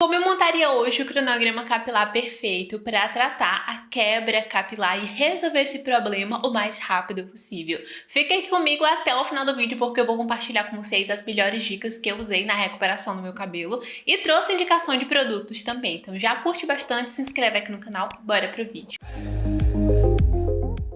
Como eu montaria hoje o cronograma capilar perfeito para tratar a quebra capilar e resolver esse problema o mais rápido possível? Fica aqui comigo até o final do vídeo porque eu vou compartilhar com vocês as melhores dicas que eu usei na recuperação do meu cabelo e trouxe indicação de produtos também. Então já curte bastante, se inscreve aqui no canal, bora pro vídeo.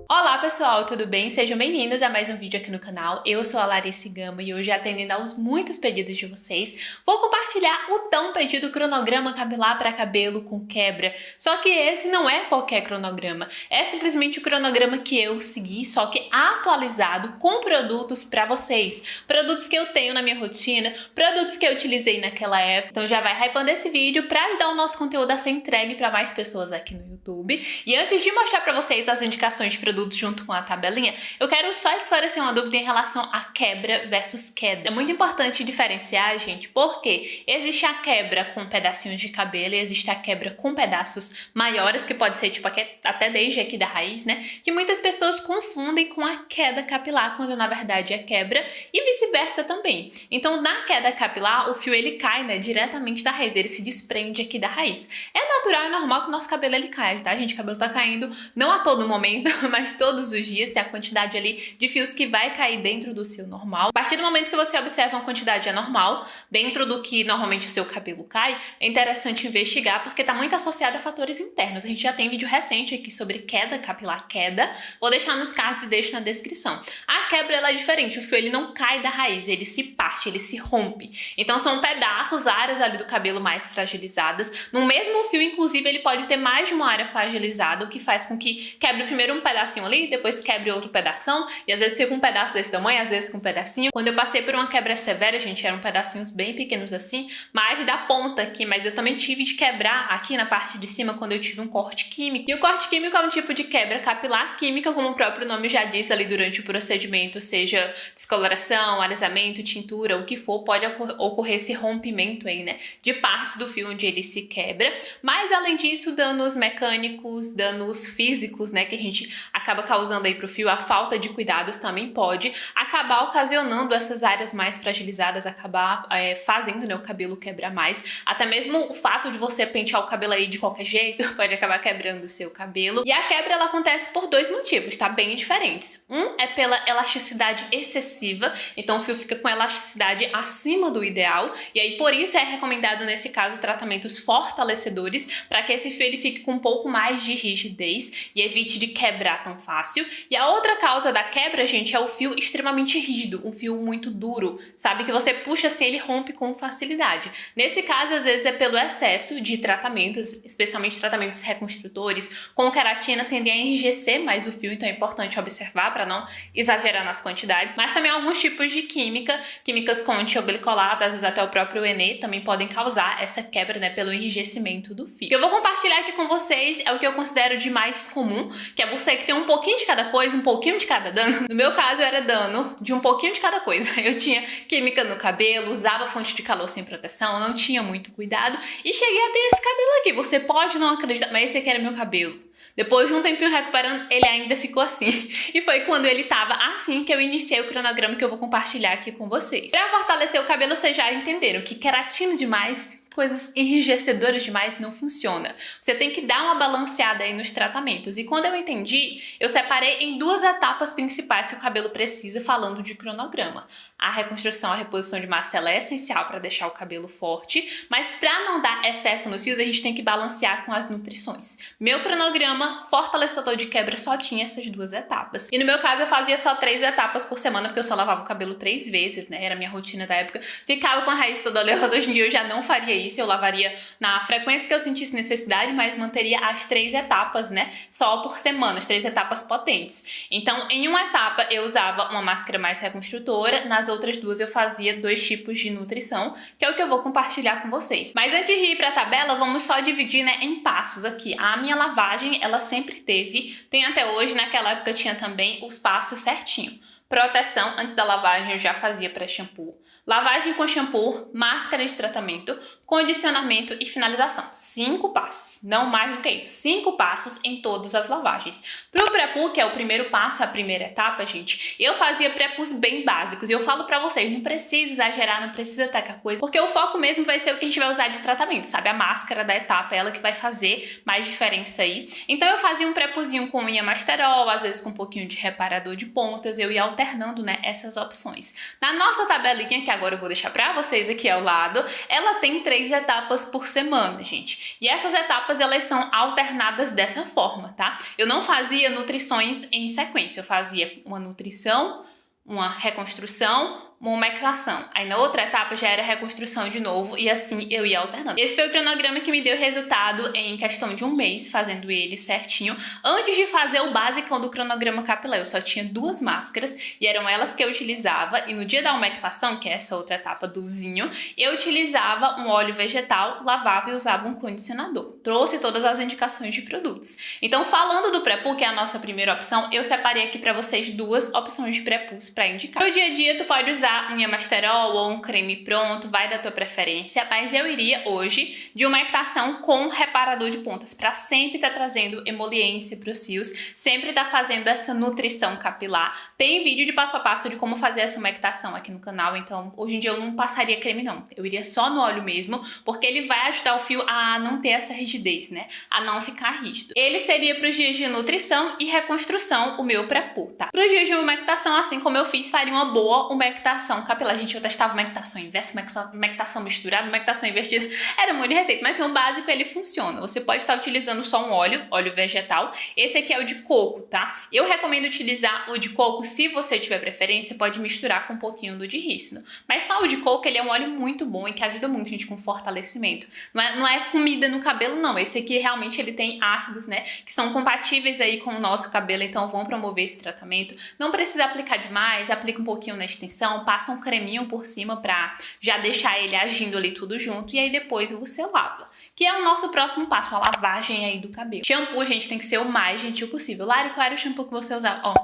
Olá pessoal, tudo bem? Sejam bem-vindos a mais um vídeo aqui no canal. Eu sou a Larissa Gama e hoje, atendendo aos muitos pedidos de vocês, vou compartilhar o tão pedido cronograma capilar para cabelo com quebra. Só que esse não é qualquer cronograma, é simplesmente o cronograma que eu segui, só que atualizado com produtos para vocês. Produtos que eu tenho na minha rotina, produtos que eu utilizei naquela época. Então já vai hypando esse vídeo para ajudar o nosso conteúdo a ser entregue para mais pessoas aqui no YouTube. E antes de mostrar para vocês as indicações de produtos junto com a tabelinha, eu quero só esclarecer uma dúvida em relação a quebra versus queda. É muito importante diferenciar, gente, porque existe a quebra com pedacinhos de cabelo e existe a quebra com pedaços maiores, que pode ser tipo até desde aqui da raiz, né? Que muitas pessoas confundem com a queda capilar, quando na verdade é quebra, e vice-versa também. Então, na queda capilar, o fio ele cai, né, diretamente da raiz, ele se desprende aqui da raiz. É natural e normal que o nosso cabelo ele caia, tá, gente? O cabelo tá caindo não a todo momento, mas todos os dias. Tem a quantidade ali de fios que vai cair dentro do seu normal. A partir do momento que você observa uma quantidade anormal dentro do que normalmente o seu cabelo cai, é interessante investigar porque tá muito associado a fatores internos. A gente já tem vídeo recente aqui sobre queda capilar, queda. Vou deixar nos cards e deixo na descrição. A quebra ela é diferente. O fio ele não cai da raiz, ele se parte, ele se rompe. Então são pedaços, áreas ali do cabelo mais fragilizadas. No mesmo fio, inclusive, ele pode ter mais de uma área fragilizada, o que faz com que quebre primeiro um pedacinho ali, depois quebre outro pedação, e às vezes fica um pedaço desse tamanho, às vezes com um pedacinho. Quando eu passei por uma quebra severa, gente, eram pedacinhos bem pequenos assim, mais da ponta aqui, mas eu também tive de quebrar aqui na parte de cima quando eu tive um corte químico. E o corte químico é um tipo de quebra capilar química, como o próprio nome já diz ali durante o procedimento, seja descoloração, alisamento, tintura, o que for, pode ocorrer esse rompimento aí, né, de partes do fio onde ele se quebra. Mas além disso, danos mecânicos, danos físicos, né, que a gente acaba causando aí pro fio, a falta de cuidados também pode acabar ocasionando essas áreas mais fragilizadas, acabar fazendo, né, o cabelo quebrar mais. Até mesmo o fato de você pentear o cabelo aí de qualquer jeito pode acabar quebrando o seu cabelo. E a quebra ela acontece por dois motivos, tá? Bem diferentes. Um é pela elasticidade excessiva, então o fio fica com elasticidade acima do ideal, e aí por isso é recomendado nesse caso tratamentos fortalecedores para que esse fio ele fique com um pouco mais de rigidez e evite de quebrar tão fácil. E a outra causa da quebra, gente, é o fio extremamente rígido, um fio muito duro, sabe? Que você puxa assim, ele rompe com facilidade. Nesse caso, às vezes é pelo excesso de tratamentos, especialmente tratamentos reconstrutores, com queratina tendem a enrijecer mais o fio, então é importante observar para não exagerar nas quantidades. Mas também alguns tipos de químicas com tioglicolato, às vezes até o próprio ENE, também podem causar essa quebra, né, pelo enrijecimento do fio. O que eu vou compartilhar aqui com vocês é o que eu considero de mais comum, que é você que tem um pouquinho de cada coisa, um pouquinho de cada dano. No meu caso, era dano de um pouquinho de cada coisa. Eu tinha química no cabelo, usava fonte de calor sem proteção, não tinha muito cuidado e cheguei a ter esse cabelo aqui. Você pode não acreditar, mas esse aqui era meu cabelo. Depois de um tempinho recuperando, ele ainda ficou assim. E foi quando ele tava assim que eu iniciei o cronograma que eu vou compartilhar aqui com vocês. Pra fortalecer o cabelo, vocês já entenderam que queratina demais, coisas enrijecedoras demais não funciona. Você tem que dar uma balanceada aí nos tratamentos. E quando eu entendi, eu separei em duas etapas principais que o cabelo precisa falando de cronograma. A reconstrução, a reposição de massa, ela é essencial para deixar o cabelo forte, mas para não dar excesso nos fios, a gente tem que balancear com as nutrições. Meu cronograma fortalecedor de quebra só tinha essas duas etapas. E no meu caso, eu fazia só 3 etapas por semana, porque eu só lavava o cabelo 3 vezes, né? Era a minha rotina da época. Ficava com a raiz toda oleosa. Hoje em dia eu já não faria isso, eu lavaria na frequência que eu sentisse necessidade, mas manteria as 3 etapas, né, só por semana, as 3 etapas potentes. Então, em uma etapa eu usava uma máscara mais reconstrutora, nas outras 2 eu fazia 2 tipos de nutrição, que é o que eu vou compartilhar com vocês. Mas antes de ir para a tabela, vamos só dividir, né, em passos aqui. A minha lavagem, ela sempre teve, tem até hoje, naquela época tinha também os passos certinho. Proteção, antes da lavagem eu já fazia pré-shampoo. Lavagem com shampoo, máscara de tratamento, condicionamento e finalização. 5 passos, não mais do que isso. 5 passos em todas as lavagens. Pro pré-poo, que é o primeiro passo, a primeira etapa, gente, eu fazia pré-poos bem básicos. E eu falo pra vocês, não precisa exagerar, não precisa tacar coisa, porque o foco mesmo vai ser o que a gente vai usar de tratamento, sabe? A máscara da etapa, ela que vai fazer mais diferença aí. Então eu fazia um pré-poozinho com unha masterol, às vezes com um pouquinho de reparador de pontas, eu ia alternando, né, essas opções. Na nossa tabelinha, que agora eu vou deixar pra vocês aqui ao lado, ela tem 3 etapas por semana, gente. E essas etapas, elas são alternadas dessa forma, tá? Eu não fazia nutrições em sequência, eu fazia uma nutrição, uma reconstrução, uma umectação. Aí na outra etapa já era reconstrução de novo e assim eu ia alternando. Esse foi o cronograma que me deu resultado em questão de um mês, fazendo ele certinho. Antes de fazer o basicão do cronograma capilar, eu só tinha 2 máscaras e eram elas que eu utilizava. E no dia da umectação, que é essa outra etapa do zinho, eu utilizava um óleo vegetal, lavava e usava um condicionador. Trouxe todas as indicações de produtos. Então, falando do pré-poo, que é a nossa primeira opção, eu separei aqui pra vocês 2 opções de pré-poos pra indicar. No dia a dia, tu pode usar unha masterol ou um creme pronto, vai da tua preferência, mas eu iria hoje de umectação com reparador de pontas, para sempre estar trazendo emoliência para os fios, sempre estar fazendo essa nutrição capilar. Tem vídeo de passo a passo de como fazer essa umectação aqui no canal, então hoje em dia eu não passaria creme não, eu iria só no óleo mesmo, porque ele vai ajudar o fio a não ter essa rigidez, né, a não ficar rígido. Ele seria para os dias de nutrição e reconstrução o meu pré-poo, tá? Para os dias de umectação, assim como eu fiz, faria uma boa umectação capilar. Gente, eu testava umectação inversa, umectação misturada, umectação invertida. Era muito de receita, mas assim, o básico ele funciona. Você pode estar utilizando só um óleo vegetal. Esse aqui é o de coco, tá? Eu recomendo utilizar o de coco, se você tiver preferência, pode misturar com um pouquinho do de rícino. Mas só o de coco, ele é um óleo muito bom e que ajuda muito a gente com fortalecimento. Não é comida no cabelo, não. Esse aqui realmente ele tem ácidos, né, que são compatíveis aí com o nosso cabelo, então vão promover esse tratamento. Não precisa aplicar demais, aplica um pouquinho na extensão, passa um creminho por cima pra já deixar ele agindo ali tudo junto e aí depois você lava. Que é o nosso próximo passo, a lavagem aí do cabelo. Shampoo, gente, tem que ser o mais gentil possível. Lari, qual era o shampoo que você usava? Ó,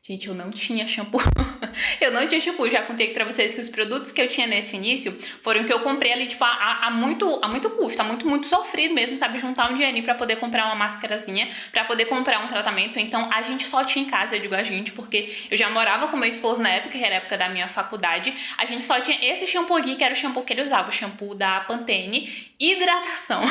gente, eu não tinha shampoo. Eu não tinha shampoo. Já contei pra vocês que os produtos que eu tinha nesse início foram que eu comprei ali, tipo, a muito custo, muito sofrido mesmo, sabe? Juntar um dinheirinho pra poder comprar uma máscarazinha, pra poder comprar um tratamento. Então, a gente só tinha em casa, eu digo a gente, porque eu já morava com meu esposo na época, que era a época da minha faculdade. A gente só tinha esse shampoo aqui, que era o shampoo que ele usava, o shampoo da Pantene. Hidratação.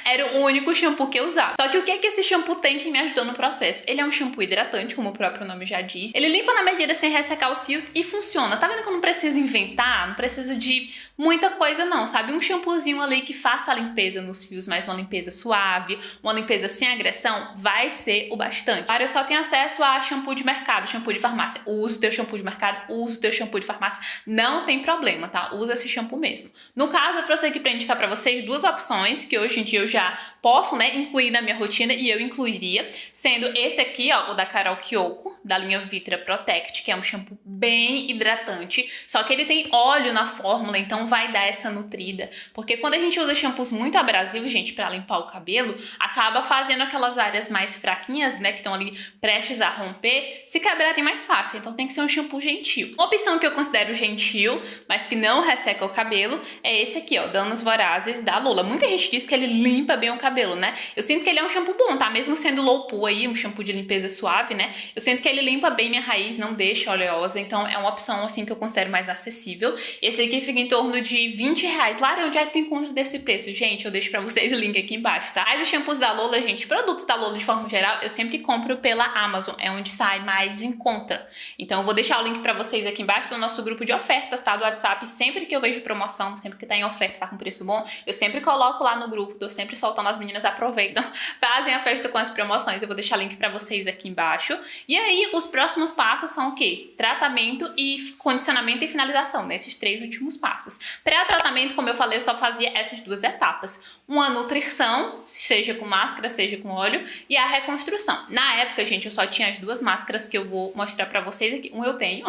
Era o único shampoo que eu usava. Só que o que é que esse shampoo tem que me ajudou no processo? Ele é um shampoo hidratante, como o próprio nome já diz. Ele limpa na medida sem ressecar os fios e funciona. Tá vendo que eu não preciso inventar? Não precisa de muita coisa não, sabe? Um shampoozinho ali que faça a limpeza nos fios, mas uma limpeza suave, uma limpeza sem agressão, vai ser o bastante. Claro, eu só tenho acesso a shampoo de mercado, shampoo de farmácia. Usa o teu shampoo de mercado, usa o teu shampoo de farmácia. Não tem problema, tá? Usa esse shampoo mesmo. No caso, eu trouxe aqui pra indicar pra vocês 2 opções que hoje em dia eu já posso, né, incluir na minha rotina e eu incluiria, sendo esse aqui, ó, o da Carol Kyoko, da linha Vitra Protect, que é um shampoo bem hidratante, só que ele tem óleo na fórmula, então vai dar essa nutrida, porque quando a gente usa shampoos muito abrasivos, gente, pra limpar o cabelo, acaba fazendo aquelas áreas mais fraquinhas, né, que estão ali prestes a romper, se quebrarem mais fácil, então tem que ser um shampoo gentil. Uma opção que eu considero gentil, mas que não resseca o cabelo, é esse aqui, ó, Danos Vorazes da Lola. Muita gente diz que ele limpa bem o cabelo, né? Eu sinto que ele é um shampoo bom, tá? Mesmo sendo low poo aí, um shampoo de limpeza suave, né? Eu sinto que ele limpa bem minha raiz, não deixa oleosa, então é uma opção, assim, que eu considero mais acessível. Esse aqui fica em torno de R$20. Lara, onde é que tu encontra desse preço? Gente, eu deixo pra vocês o link aqui embaixo, tá? Mas os shampoos da Lola, gente, produtos da Lola de forma geral, eu sempre compro pela Amazon, é onde sai mais em conta. Então eu vou deixar o link pra vocês aqui embaixo do nosso grupo de ofertas, tá? Do WhatsApp, sempre que eu vejo promoção, sempre que tá em oferta, tá com preço bom, eu sempre coloco lá no grupo, tô sempre soltando, as meninas aproveitam, fazem a festa com as promoções, eu vou deixar o link pra vocês aqui embaixo. E aí, os próximos passos são o quê? Tratamento e condicionamento e finalização, nesses 3 últimos passos. Pré-tratamento, como eu falei, eu só fazia essas 2 etapas. Uma nutrição, seja com máscara, seja com óleo, e a reconstrução. Na época, gente, eu só tinha as 2 máscaras que eu vou mostrar pra vocês aqui. Um eu tenho,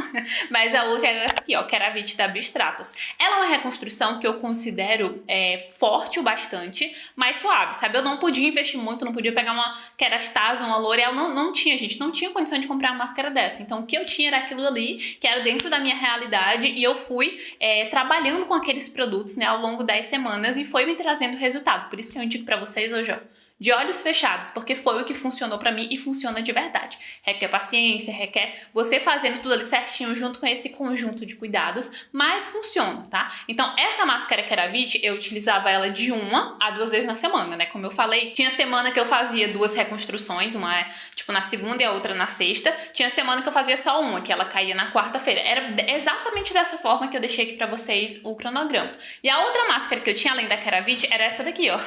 mas a outra era essa aqui, ó, Keravit da Biostratos. Ela é uma reconstrução que eu considero forte o bastante, mas suave, sabe? Eu não podia investir muito, não podia pegar uma Kerastase, uma L'Oreal, não tinha, gente, não tinha condição de comprar uma máscara dessa. Então o que eu tinha era aquilo ali, que era dentro da minha realidade, e eu fui trabalhando com aqueles produtos, né, ao longo das semanas, e foi me trazendo resultado. Por isso que eu indico pra vocês hoje, ó, de olhos fechados, porque foi o que funcionou pra mim e funciona de verdade. Requer paciência, requer você fazendo tudo ali certinho junto com esse conjunto de cuidados, mas funciona, tá? Então, essa máscara CeraVe, eu utilizava ela de 1 a 2 vezes na semana, né? Como eu falei, tinha semana que eu fazia 2 reconstruções, uma tipo na segunda e a outra na sexta. Tinha semana que eu fazia só uma, que ela caía na quarta-feira. Era exatamente dessa forma que eu deixei aqui pra vocês o cronograma. E a outra máscara que eu tinha, além da CeraVe, era essa daqui, ó.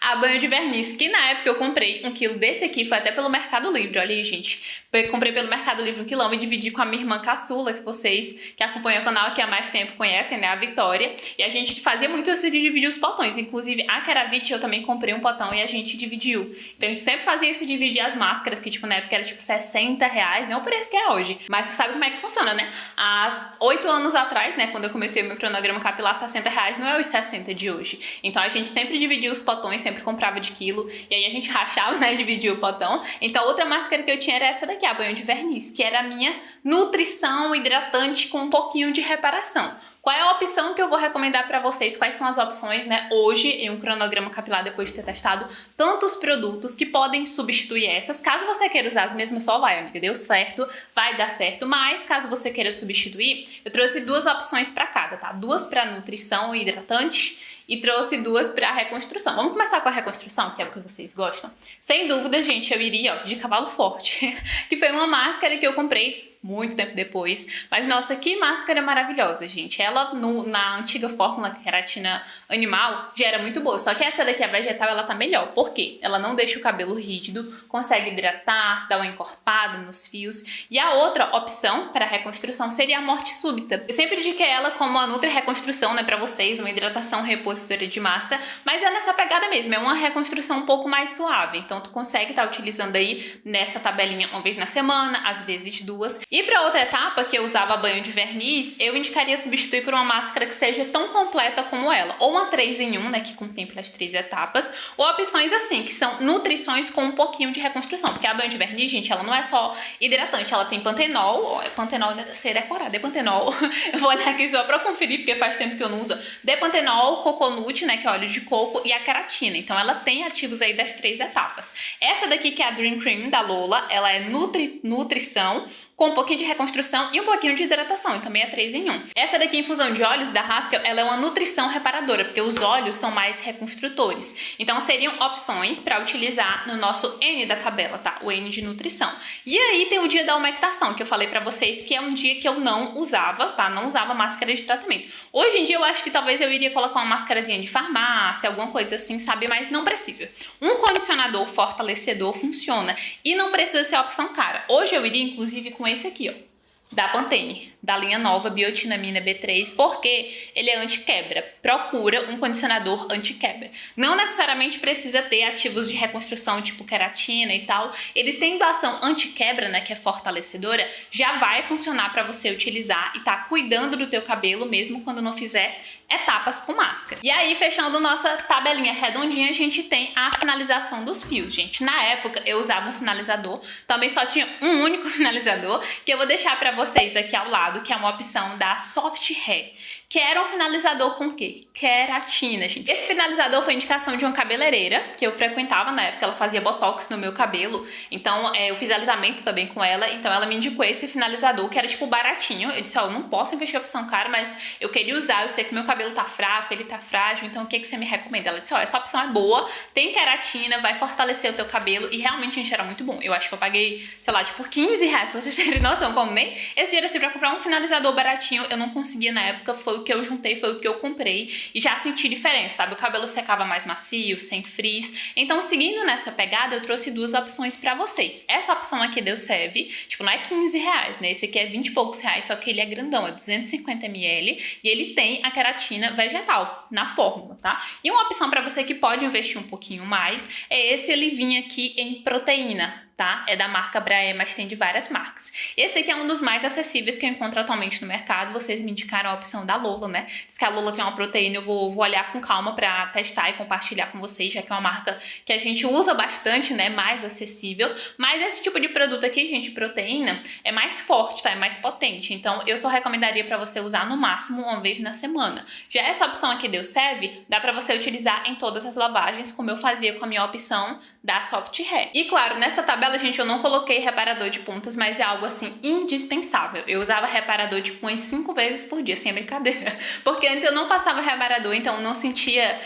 A banho de verniz, que na época eu comprei 1 quilo desse aqui, foi até pelo Mercado Livre, olha aí, gente. Eu comprei pelo Mercado Livre 1 quilão e dividi com a minha irmã caçula, que vocês que acompanham o canal aqui há mais tempo conhecem, né, a Vitória. E a gente fazia muito isso de dividir os potões. Inclusive, a CeraVe eu também comprei um potão e a gente dividiu. Então a gente sempre fazia isso de dividir as máscaras, que tipo, na época era tipo R$60, não o preço que é hoje. Mas você sabe como é que funciona, né? Há 8 anos atrás, né, quando eu comecei o meu cronograma capilar, R$60 não é os 60 de hoje. Então a gente sempre dividia os potões, sempre comprava de quilo. E aí a gente rachava, né, dividia o potão. Então outra máscara que eu tinha era essa daqui, a banho de verniz, que era a minha nutrição hidratante com um pouquinho de reparação. Qual é a opção que eu vou recomendar para vocês? Quais são as opções, né, hoje em um cronograma capilar, depois de ter testado tantos produtos que podem substituir essas? Caso você queira usar as mesmas, só vai, amiga, deu certo, vai dar certo. Mas caso você queira substituir, eu trouxe 2 opções para cada, tá? 2 para nutrição e hidratante e trouxe 2 para reconstrução. Vamos começar com a reconstrução, que é o que vocês gostam. Sem dúvida, gente, eu iria, ó, de cavalo forte, que foi uma máscara que eu comprei muito tempo depois. Mas, nossa, que máscara maravilhosa, gente. Ela, na antiga fórmula queratina animal, já era muito boa. Só que essa daqui, a vegetal, ela tá melhor. Por quê? Ela não deixa o cabelo rígido, consegue hidratar, dar uma encorpada nos fios. E a outra opção para reconstrução seria a morte súbita. Eu sempre indiquei ela como a Nutri Reconstrução, né, pra vocês, uma hidratação repositora de massa. Mas é nessa pegada mesmo, é uma reconstrução um pouco mais suave. Então, tu consegue estar utilizando aí nessa tabelinha 1 vez na semana, às vezes 2. E para outra etapa, que eu usava banho de verniz, eu indicaria substituir por uma máscara que seja tão completa como ela. Ou uma 3 em 1, né, que contemple as 3 etapas, ou opções assim, que são nutrições com um pouquinho de reconstrução. Porque a banho de verniz, gente, ela não é só hidratante, ela tem pantenol, pantenol deve ser decorado, depantenol. Eu vou olhar aqui só para conferir, porque faz tempo que eu não uso. Depantenol, coconut, né, que é óleo de coco, e a queratina. Então ela tem ativos aí das 3 etapas. Essa daqui, que é a Dream Cream da Lola, ela é nutrição, com um pouquinho de reconstrução e um pouquinho de hidratação, e também é 3 em 1. Essa daqui, infusão de óleos da Haskell, ela é uma nutrição reparadora, porque os óleos são mais reconstrutores. Então seriam opções para utilizar no nosso N da tabela, tá? O N de nutrição. E aí tem o dia da umectação, que eu falei pra vocês que é um dia que eu não usava, tá? Não usava máscara de tratamento. Hoje em dia eu acho que talvez eu iria colocar uma máscarazinha de farmácia, alguma coisa assim, sabe? Mas não precisa. Um condicionador fortalecedor funciona e não precisa ser a opção cara. Hoje eu iria, inclusive, com esse aqui, ó, da Pantene, da linha nova Biotinamina B3, porque ele é anti-quebra. Procura um condicionador anti-quebra. Não necessariamente precisa ter ativos de reconstrução tipo queratina e tal. Ele tendo ação anti-quebra, né, que é fortalecedora, já vai funcionar para você utilizar e tá cuidando do teu cabelo mesmo quando não fizer etapas com máscara. E aí, fechando nossa tabelinha redondinha, a gente tem a finalização dos fios, gente. Na época, eu usava um finalizador, também só tinha um único finalizador, que eu vou deixar para vocês aqui ao lado, que é uma opção da Soft Hair, que era um finalizador com o quê? Queratina, gente. Esse finalizador foi indicação de uma cabeleireira que eu frequentava na época, ela fazia botox no meu cabelo, então eu fiz alisamento também com ela, então ela me indicou esse finalizador, que era tipo baratinho. Eu disse, ó, eu não posso investir em opção cara, mas eu queria usar, eu sei que meu cabelo tá fraco, ele tá frágil, então o que você me recomenda? Ela disse, ó, essa opção é boa, tem queratina, vai fortalecer o teu cabelo, e realmente, gente, era muito bom. Eu acho que eu paguei, sei lá, tipo R$15, pra vocês terem noção, como nem esse dinheiro assim pra comprar um finalizador baratinho, eu não conseguia na época, foi o que eu juntei, foi o que eu comprei, e já senti diferença, sabe? O cabelo secava mais macio, sem frizz. Então, seguindo nessa pegada, eu trouxe 2 opções pra vocês. Essa opção aqui deu serve, tipo, não é R$15, né? Esse aqui é 20 e poucos reais, só que ele é grandão, é 250 ml, e ele tem a queratina vegetal na fórmula, tá? E uma opção pra você que pode investir um pouquinho mais é esse, ele vinha aqui em proteína, tá? É da marca Braé, mas tem de várias marcas. Esse aqui é um dos mais acessíveis que eu encontro atualmente no mercado. Vocês me indicaram a opção da Lola, né? Diz que a Lola tem uma proteína, eu vou olhar com calma pra testar e compartilhar com vocês, já que é uma marca que a gente usa bastante, né? Mais acessível. Mas esse tipo de produto aqui, gente, proteína, é mais forte, tá? É mais potente. Então, eu só recomendaria pra você usar no máximo uma vez na semana. Já essa opção aqui do Seve, dá pra você utilizar em todas as lavagens, como eu fazia com a minha opção da Soft Hair. E claro, nessa tabela, gente, eu não coloquei reparador de pontas, mas é algo assim indispensável. Eu usava reparador tipo umas 5 vezes por dia, sem brincadeira. Porque antes eu não passava reparador, então eu não sentia,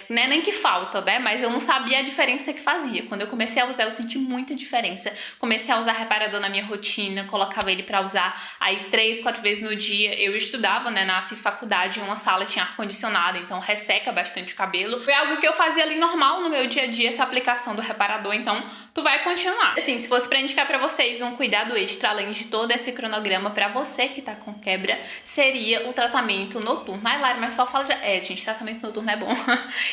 né, nem que falta, né? Mas eu não sabia a diferença que fazia. Quando eu comecei a usar, eu senti muita diferença. Comecei a usar reparador na minha rotina, colocava ele pra usar aí 3, 4 vezes no dia. Eu estudava, né, fiz faculdade em uma sala, tinha ar-condicionado, então resseca bastante o cabelo. Foi algo que eu fazia ali normal no meu dia a dia, essa aplicação do reparador, então tu vai continuar. Assim, se fosse pra indicar pra vocês um cuidado extra, além de todo esse cronograma pra você que tá com quebra, seria o tratamento noturno. Ai, Lari, mas só fala de... gente, tratamento noturno é bom.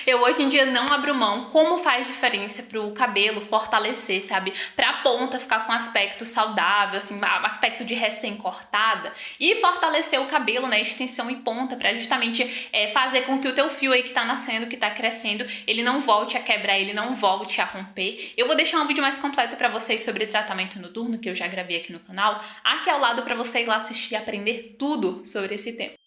Eu hoje em dia não abro mão. Como faz diferença pro cabelo fortalecer, sabe? Pra ponta ficar com um aspecto saudável, assim, aspecto de recém-cortada, e fortalecer o cabelo, né? Extensão em ponta, pra justamente fazer com que o teu fio aí que tá nascendo, que tá crescendo, ele não volte a quebrar, ele não volte a romper. Eu vou deixar um vídeo mais completo pra vocês sobre tratamento noturno, que eu já gravei aqui no canal, aqui ao lado pra você ir lá assistir e aprender tudo sobre esse tema.